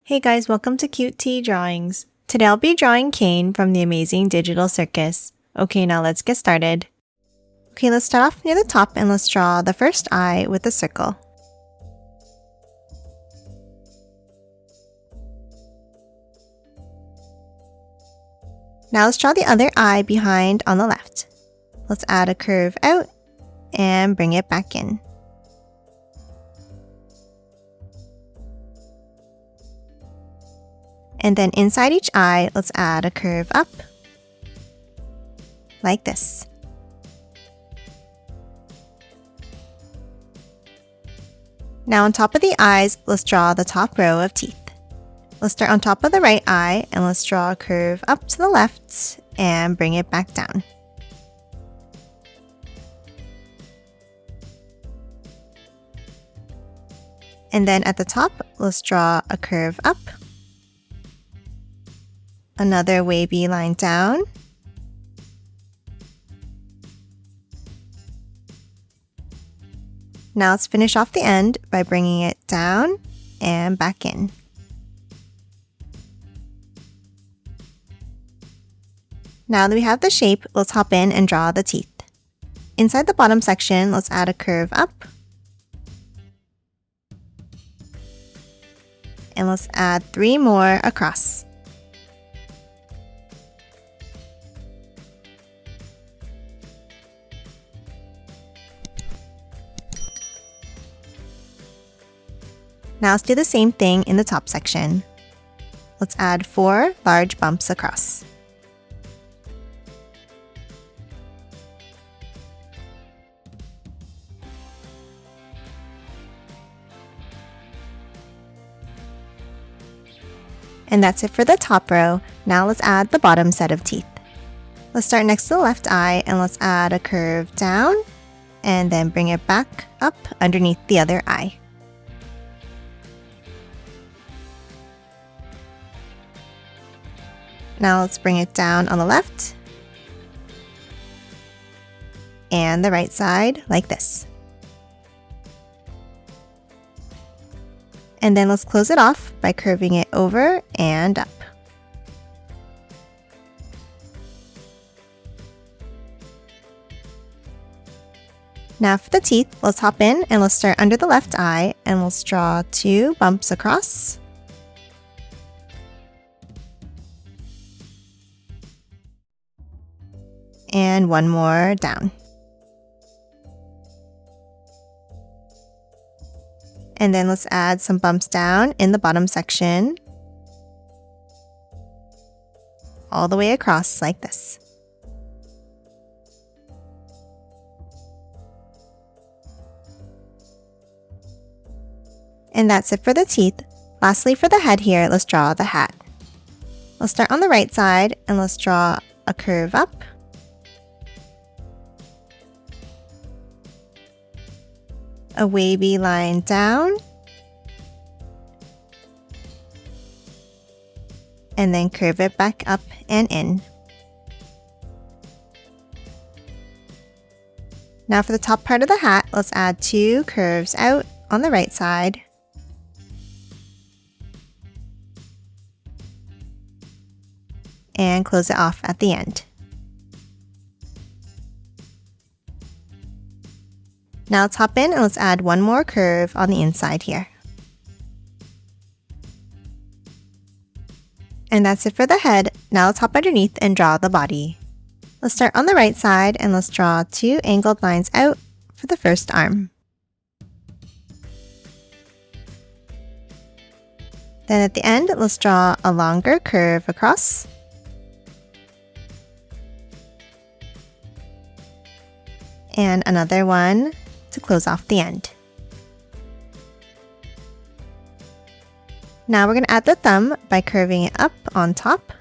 Hey guys, welcome to Cute Tea Drawings. Today I'll be drawing Caine from the Amazing Digital Circus. Okay, now let's get started. Okay, let's start off near the top and let's draw the first eye with a circle. Now let's draw the other eye behind on the left. Let's add a curve out and bring it back in. And then inside each eye, let's add a curve up, like this. Now on top of the eyes, let's draw the top row of teeth. Let's start on top of the right eye and let's draw a curve up to the left and bring it back down. And then at the top, let's draw a curve up, another wavy line down, now let's finish off the end by bringing it down and back in. Now that we have the shape, let's hop in and draw the teeth. Inside the bottom section, let's add a curve up. And let's add 3 more across. Now let's do the same thing in the top section. Let's add 4 large bumps across. And that's it for the top row. Now let's add the bottom set of teeth. Let's start next to the left eye and let's add a curve down and then bring it back up underneath the other eye. Now let's bring it down on the left and the right side like this. And then let's close it off by curving it over and up. Now for the teeth, let's hop in and let's start under the left eye and let's draw 2 bumps across. And 1 more down. And then let's add some bumps down in the bottom section, all the way across like this. And that's it for the teeth. Lastly, for the head here, let's draw the hat. Let's start on the right side and let's draw a curve up. A wavy line down, and then curve it back up and in. Now for the top part of the hat, let's add 2 curves out on the right side. And close it off at the end. Now let's hop in and let's add 1 more curve on the inside here. And that's it for the head. Now let's hop underneath and draw the body. Let's start on the right side and let's draw 2 angled lines out for the first arm. Then at the end, let's draw a longer curve across. And another one to close off the end. Now we're going to add the thumb by curving it up on top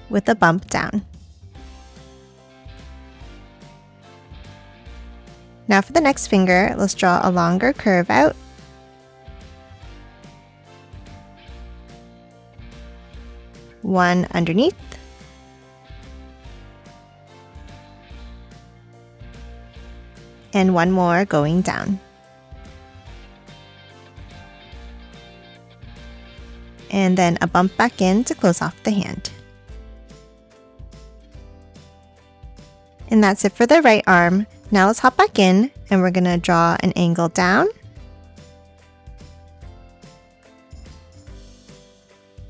with a bump down. Now for the next finger, let's draw a longer curve out. One underneath. And 1 more going down. and then a bump back in to close off the hand. And that's it for the right arm. Now let's hop back in and we're gonna draw an angle down.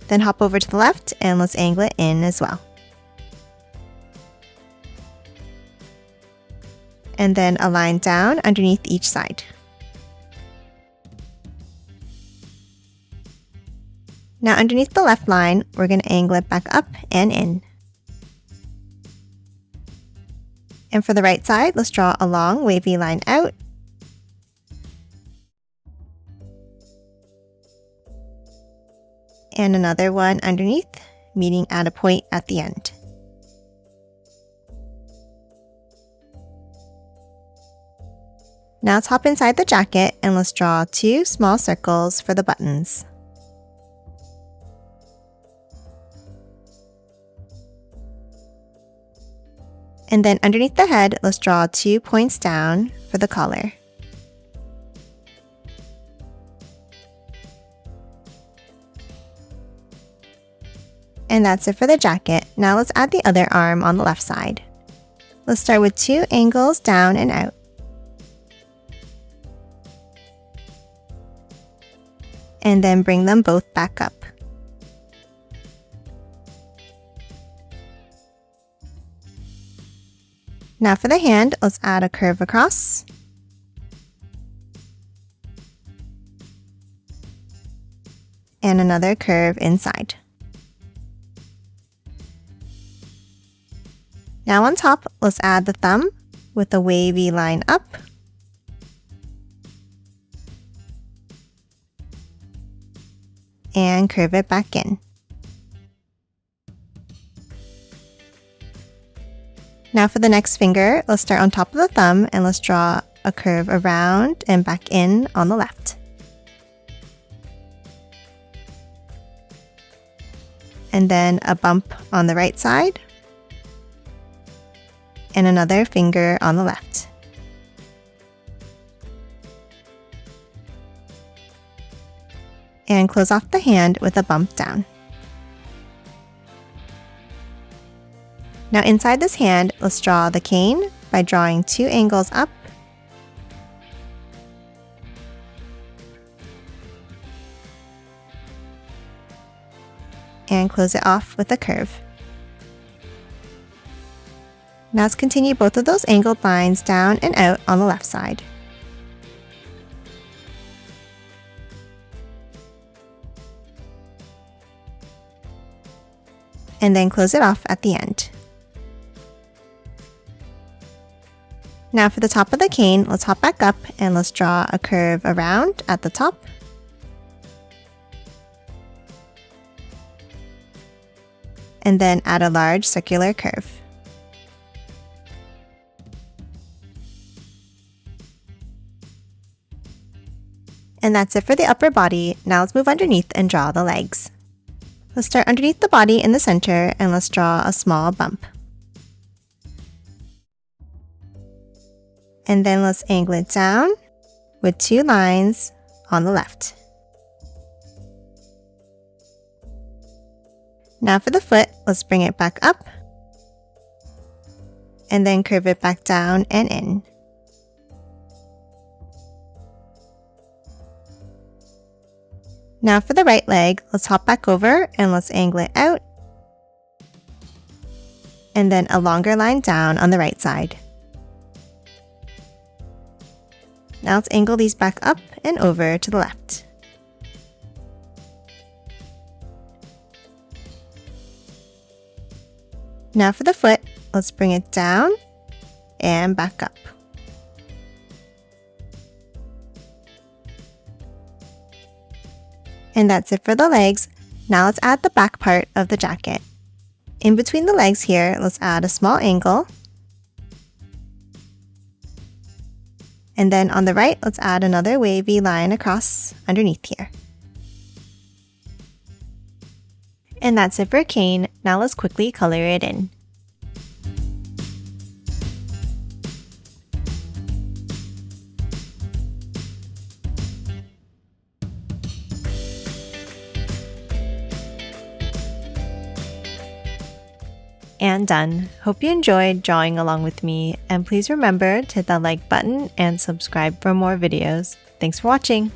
Then hop over to the left and let's angle it in as well. And then a line down underneath each side. Now underneath the left line, we're going to angle it back up and in. And for the right side, let's draw a long wavy line out. And another one underneath, meeting at a point at the end. Now let's hop inside the jacket and let's draw 2 small circles for the buttons. And then underneath the head, let's draw 2 points down for the collar. And that's it for the jacket. Now let's add the other arm on the left side. Let's start with 2 angles down and out. And then bring them both back up. Now for the hand, let's add a curve across. And another curve inside. Now on top, let's add the thumb with a wavy line up. And curve it back in. Now for the next finger, let's start on top of the thumb and let's draw a curve around and back in on the left. And then a bump on the right side. And another finger on the left. And close off the hand with a bump down. Now inside this hand, let's draw the cane by drawing 2 angles up. And close it off with a curve. Now let's continue both of those angled lines down and out on the left side. And then close it off at the end. Now for the top of the cane, let's hop back up and let's draw a curve around at the top. And then add a large circular curve. And that's it for the upper body. Now let's move underneath and draw the legs. Let's start underneath the body in the center and let's draw a small bump. And then let's angle it down with 2 lines on the left. Now for the foot, let's bring it back up and then curve it back down and in. Now for the right leg, let's hop back over and let's angle it out. And then a longer line down on the right side. Now let's angle these back up and over to the left. Now for the foot, let's bring it down and back up. And that's it for the legs. Now let's add the back part of the jacket. In between the legs here, let's add a small angle. And then on the right, let's add another wavy line across underneath here. And that's it for Caine. Now let's quickly color it in. And done. Hope you enjoyed drawing along with me, and please remember to hit that like button and subscribe for more videos. Thanks for watching!